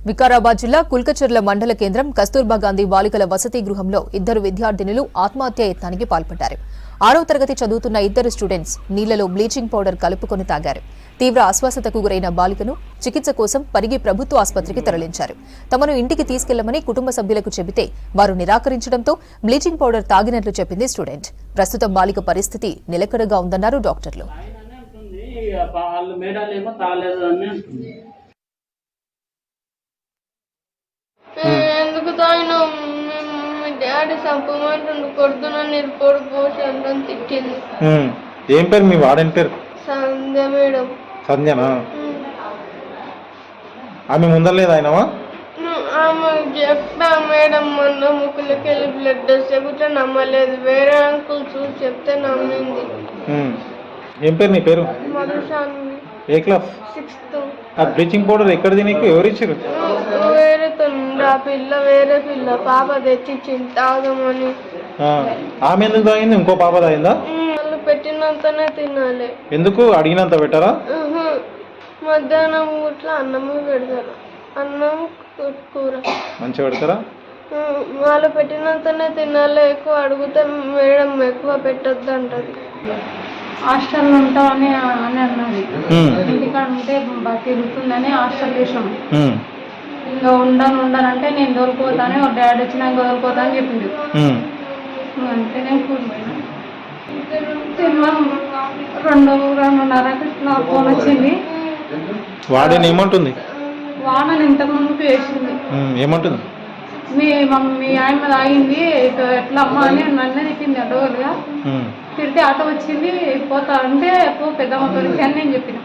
వికారాబాద్ జిల్లా కుల్కచర్ల మండల కేంద్రం కస్తూర్బా గాంధీ బాలికల వసతి గృహంలో ఇద్దరు విద్యార్థినులు ఆత్మహత్య యత్నానికి పాల్పడ్డారు. 6వ తరగతి చదువుతున్న ఇద్దరు స్టూడెంట్స్ నీళ్లలో బ్లీచింగ్ పౌడర్ కలుపుకొని తాగారు. తీవ్ర అస్వస్థతకు గురైన బాలికను చికిత్స కోసం పరిగి ప్రభుత్వ ఆసుపత్రికి తరలించారు. తమను ఇంటికి తీసుకెళ్లమని కుటుంబ సభ్యులకు చెబితే వారు నిరాకరించడంతో బ్లీచింగ్ పౌడర్ తాగినట్లు చెప్పింది స్టూడెంట్. ప్రస్తుతం బాలిక పరిస్థితి నిలకడగా ఉందన్నారు డాక్టర్లు. ఎందుకు తాగినాం? మీ డాడీ సంపమంటుండు, కొడుతున్నా నేను కొడుకు పోసి అందని తిట్టింది. ఏం పేరు మీ వాడని పేరు? సంధ్య మేడం. సంధ్యనా? ఆమె ముందరలేదు ఆయనవా? ఆమె చెప్పా మేడం, మొన్న ముక్కులకి వెళ్ళి బ్లడ్ వస్తే కూడా నమ్మలేదు. వేరే అంకుల్ చూసి చెప్తే నమ్మింది. ఏం పేరు నీ పేరు? మధుశాన్వి. ఏ క్లాస్? 6th. ఆ బ్లీచింగ్ పౌడర్ ఎక్కడ తినకు ఎవరు ఇచ్చారు? వేరే పిల్ల పాప తెచ్చిచ్చింది తాగమని. ఆమె ఎందుకు తాగింది? ఇంకో పాప తాగిందా? వాళ్ళు పెట్టినంతనే తినాలి. ఎందుకు అడిగినంత పెట్టారా? మధ్యాహ్నం ఇట్లా అన్నమే పెడతారు, అన్నం కూర మంచిగా పెడతారా? వాళ్ళు పెట్టినంతనే తినాలి. ఎక్కువ అడిగితే మేడం ఎక్కువ పెట్టొద్దు అంటది. హాస్టల్లో ఉంటామని అన్నది. ఇంటికాడ ఉంటే తిరుగుతుందని హాస్టల్ చేసాము. ఇంకా ఉండనంటే నేను దొరికిపోతాను, డాడీ వచ్చినాక దొరికిపోతా అని చెప్పింది. అంటే నేను కూలిపోయినా. 2:30కి నా ఫోన్ వచ్చింది. వాడని ఏమంటుంది? వాడని ఇంతకుముందుకు వేసింది. ఏమంటుంది? మీ ఆయన తాగింది ఎట్లా అమ్మా అని నన్ను తిట్టింది అడ్డగోలుగా. తిడితే ఆటో వచ్చింది పోతా అంటే పెద్దమ్మ తోలికి అని నేను చెప్పిన.